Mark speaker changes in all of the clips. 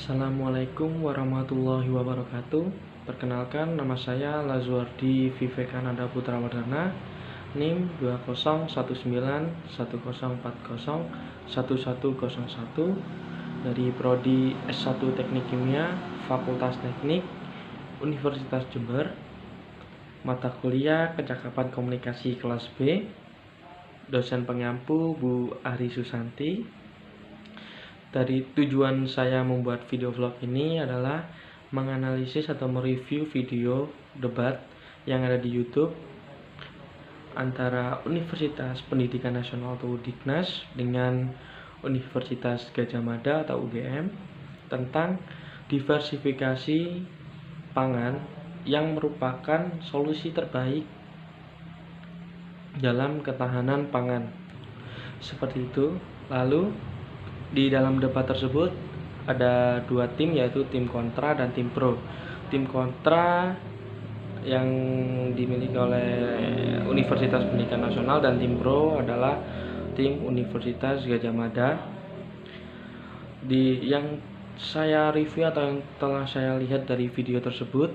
Speaker 1: Assalamualaikum warahmatullahi wabarakatuh. Perkenalkan, nama saya Lazuardi Vivekananda Putra Wardana, NIM 201910401101 dari Prodi S1 Teknik Kimia, Fakultas Teknik, Universitas Jember. Mata kuliah Kecakapan Komunikasi kelas B. Dosen pengampu Bu Ari Susanti. Dari tujuan saya membuat video vlog ini adalah menganalisis atau mereview video debat yang ada di YouTube antara Universitas Pendidikan Nasional atau UDIKNAS dengan Universitas Gadjah Mada atau UGM tentang diversifikasi pangan yang merupakan solusi terbaik dalam ketahanan pangan. Seperti itu. Lalu di dalam debat tersebut ada dua tim, yaitu tim kontra dan tim pro. Tim kontra yang dimiliki oleh Universitas Pendidikan Nasional dan tim pro adalah tim Universitas Gadjah Mada. Yang saya review atau yang telah saya lihat dari video tersebut,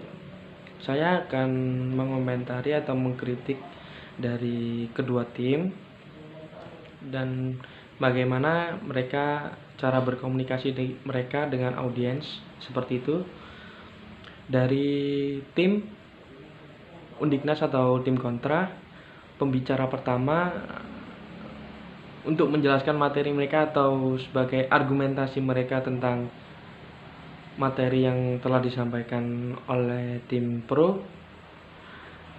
Speaker 1: saya akan mengomentari atau mengkritik dari kedua tim dan bagaimana cara berkomunikasi mereka dengan audiens, seperti itu. Dari tim UDIKNAS atau tim kontra, pembicara pertama untuk menjelaskan materi mereka atau sebagai argumentasi mereka tentang materi yang telah disampaikan oleh tim pro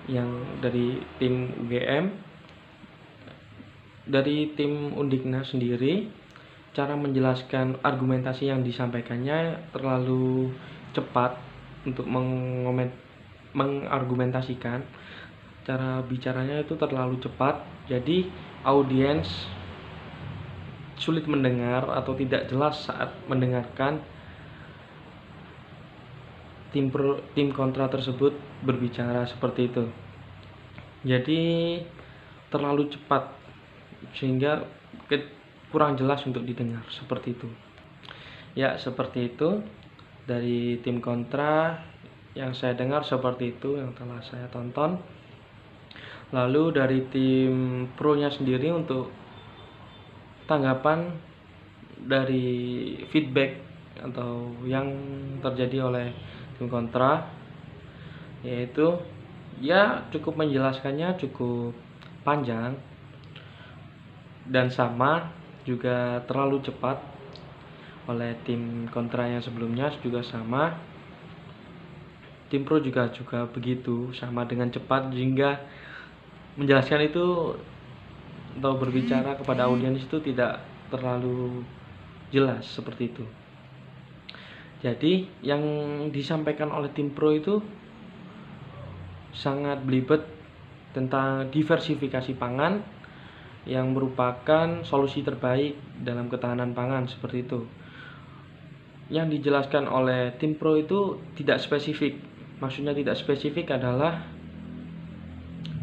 Speaker 1: yang dari tim UGM. Dari tim UDIKNAS sendiri, cara menjelaskan argumentasi yang disampaikannya terlalu cepat untuk mengargumentasikan. Cara bicaranya itu terlalu cepat, jadi audiens sulit mendengar atau tidak jelas saat mendengarkan tim kontra tersebut berbicara seperti itu. Jadi terlalu cepat sehingga kurang jelas untuk didengar, seperti itu. Ya, seperti itu. Dari tim kontra yang saya dengar seperti itu, yang telah saya tonton. Lalu dari tim pro-nya sendiri, untuk tanggapan dari feedback atau yang terjadi oleh tim kontra, yaitu ya cukup menjelaskannya cukup panjang dan sama juga terlalu cepat. Oleh tim kontra yang sebelumnya juga sama, tim pro juga begitu, sama dengan cepat, sehingga menjelaskan itu atau berbicara kepada audiens itu tidak terlalu jelas, seperti itu. Jadi yang disampaikan oleh tim pro itu sangat belibet tentang diversifikasi pangan yang merupakan solusi terbaik dalam ketahanan pangan, seperti itu. Yang dijelaskan oleh tim pro itu tidak spesifik. Maksudnya tidak spesifik adalah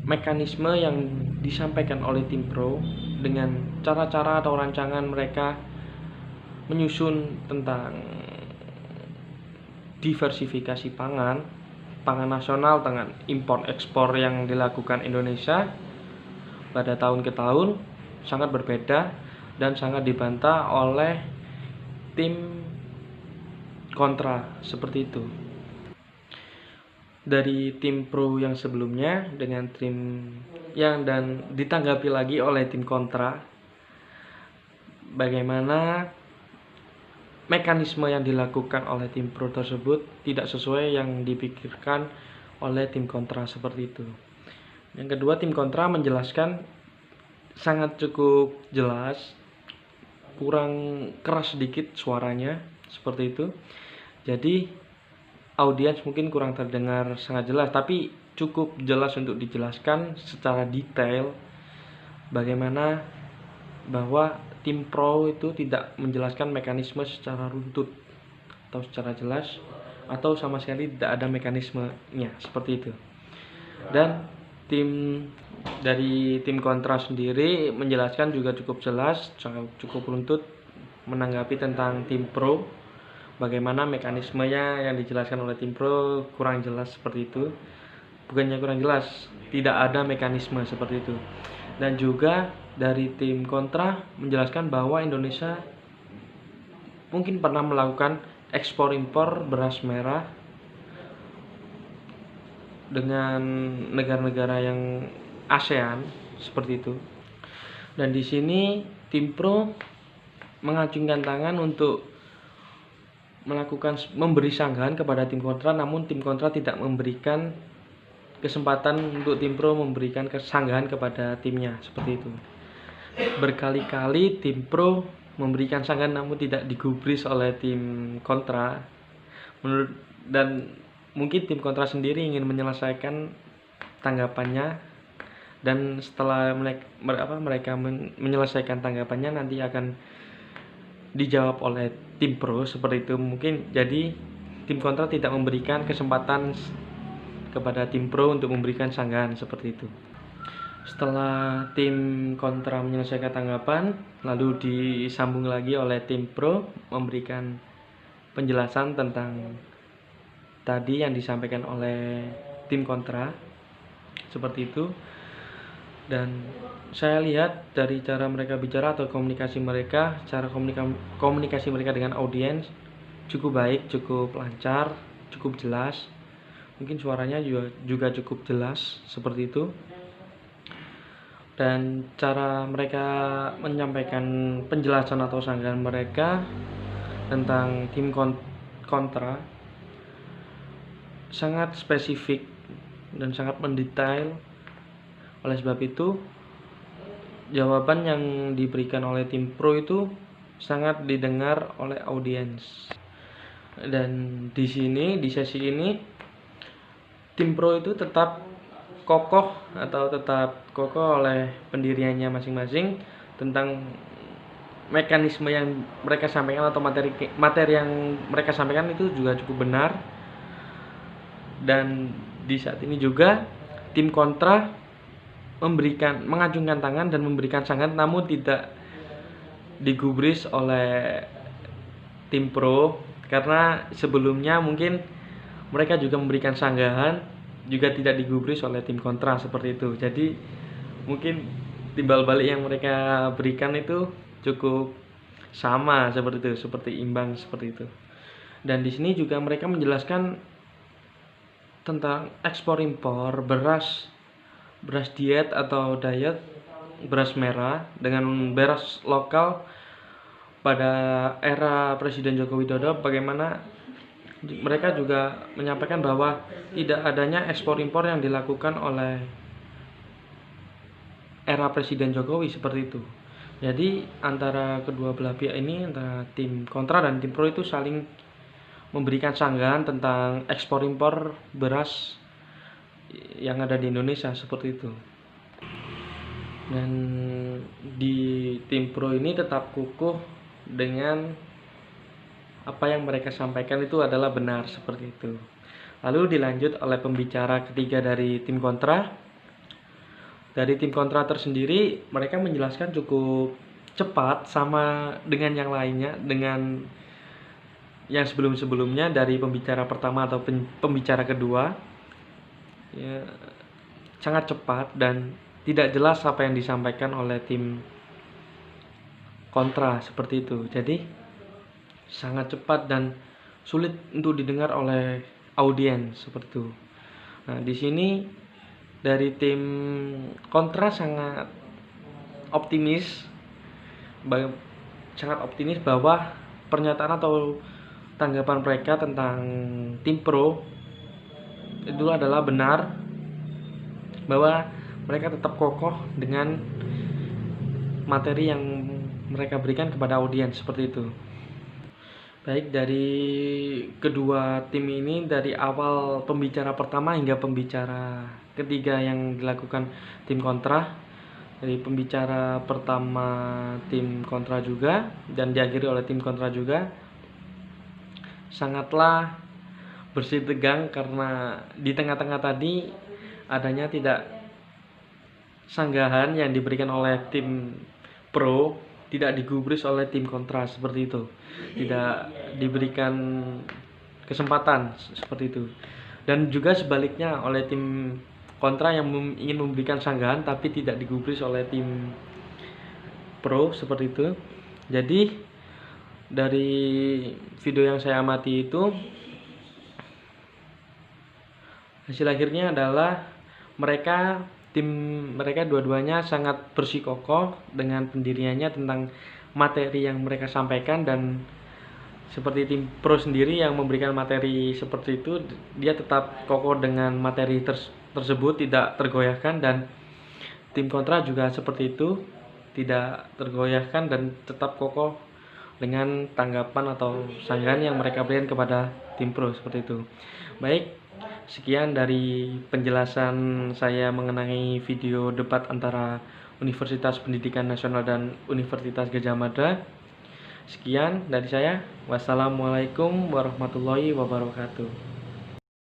Speaker 1: mekanisme yang disampaikan oleh tim pro dengan cara-cara atau rancangan mereka menyusun tentang diversifikasi pangan nasional dengan impor ekspor yang dilakukan Indonesia pada tahun ke tahun sangat berbeda dan sangat dibantah oleh tim kontra, seperti itu. Dari tim pro yang sebelumnya dengan tim dan ditanggapi lagi oleh tim kontra, bagaimana mekanisme yang dilakukan oleh tim pro tersebut tidak sesuai yang dipikirkan oleh tim kontra, seperti itu. Yang kedua, tim kontra menjelaskan sangat cukup jelas, kurang keras sedikit suaranya, seperti itu. Jadi audiens mungkin kurang terdengar sangat jelas, tapi cukup jelas untuk dijelaskan secara detail bagaimana bahwa tim pro itu tidak menjelaskan mekanisme secara runtut atau secara jelas, atau sama sekali tidak ada mekanismenya, seperti itu. Dan dari tim kontra sendiri menjelaskan juga cukup jelas, cukup runtut menanggapi tentang tim pro bagaimana mekanismenya yang dijelaskan oleh tim pro kurang jelas seperti itu. Bukannya kurang jelas, tidak ada mekanisme seperti itu. Dan juga dari tim kontra menjelaskan bahwa Indonesia mungkin pernah melakukan ekspor impor beras merah dengan negara-negara yang ASEAN seperti itu. Dan di sini tim pro mengacungkan tangan untuk memberi sanggahan kepada tim kontra, namun tim kontra tidak memberikan kesempatan untuk tim pro memberikan kesanggahan kepada timnya seperti itu. Berkali-kali tim pro memberikan sanggahan namun tidak digubris oleh tim kontra. Dan mungkin tim kontra sendiri ingin menyelesaikan tanggapannya, dan setelah mereka menyelesaikan tanggapannya nanti akan dijawab oleh tim pro seperti itu. Mungkin jadi tim kontra tidak memberikan kesempatan kepada tim pro untuk memberikan sanggahan seperti itu. Setelah tim kontra menyelesaikan tanggapan, lalu disambung lagi oleh tim pro memberikan penjelasan tentang tadi yang disampaikan oleh tim kontra seperti itu. Dan saya lihat dari cara mereka bicara atau komunikasi mereka, cara komunikasi mereka dengan audiens cukup baik, cukup lancar, cukup jelas. Mungkin suaranya juga cukup jelas seperti itu. Dan cara mereka menyampaikan penjelasan atau sanggahan mereka tentang tim kontra sangat spesifik dan sangat mendetail. Oleh sebab itu, jawaban yang diberikan oleh tim pro itu sangat didengar oleh audiens. Dan di sini, di sesi ini, tim pro itu tetap kokoh oleh pendiriannya masing-masing tentang mekanisme yang mereka sampaikan atau materi yang mereka sampaikan itu juga cukup benar. Dan di saat ini juga tim kontra mengacungkan tangan dan memberikan sanggahan, namun tidak digubris oleh tim pro, karena sebelumnya mungkin mereka juga memberikan sanggahan juga tidak digubris oleh tim kontra seperti itu. Jadi mungkin timbal balik yang mereka berikan itu cukup sama seperti itu, seperti imbang seperti itu. Dan di sini juga mereka menjelaskan tentang ekspor impor beras diet atau diet beras merah dengan beras lokal pada era Presiden Joko Widodo. Bagaimana mereka juga menyampaikan bahwa tidak adanya ekspor impor yang dilakukan oleh era Presiden Jokowi seperti itu. Jadi antara kedua belah pihak ini, antara tim kontra dan tim pro itu saling memberikan sanggahan tentang ekspor impor beras yang ada di Indonesia seperti itu. Dan di tim pro ini tetap kukuh dengan apa yang mereka sampaikan itu adalah benar seperti itu. Lalu dilanjut oleh pembicara ketiga dari tim kontra. Dari tim kontra tersendiri, mereka menjelaskan cukup cepat sama dengan yang lainnya, dengan yang sebelum-sebelumnya dari pembicara pertama atau pembicara kedua. Ya, sangat cepat dan tidak jelas apa yang disampaikan oleh tim kontra seperti itu. Jadi sangat cepat dan sulit untuk didengar oleh audiens seperti itu. Nah, di sini dari tim kontra sangat optimis bahwa pernyataan atau tanggapan mereka tentang tim pro itu adalah benar, bahwa mereka tetap kokoh dengan materi yang mereka berikan kepada audiens seperti itu. Baik, dari kedua tim ini, dari awal pembicara pertama hingga pembicara ketiga yang dilakukan tim kontra, dari pembicara pertama tim kontra juga dan diakhiri oleh tim kontra juga, sangatlah bersih tegang karena di tengah-tengah tadi adanya tidak sanggahan yang diberikan oleh tim pro, tidak digubris oleh tim kontra seperti itu, tidak diberikan kesempatan seperti itu. Dan juga sebaliknya oleh tim kontra yang ingin memberikan sanggahan tapi tidak digubris oleh tim pro seperti itu. Jadi dari video yang saya amati itu, hasil akhirnya adalah tim mereka dua-duanya sangat bersikukuh dengan pendiriannya tentang materi yang mereka sampaikan, dan seperti tim pro sendiri yang memberikan materi seperti itu, dia tetap kokoh dengan materi tersebut, tidak tergoyahkan, dan tim kontra juga seperti itu, tidak tergoyahkan dan tetap kokoh dengan tanggapan atau sanggahan yang mereka berikan kepada tim pro seperti itu. Baik, sekian dari penjelasan saya mengenai video debat antara Universitas Pendidikan Nasional dan Universitas Gadjah Mada. Sekian dari saya. Wassalamualaikum warahmatullahi wabarakatuh.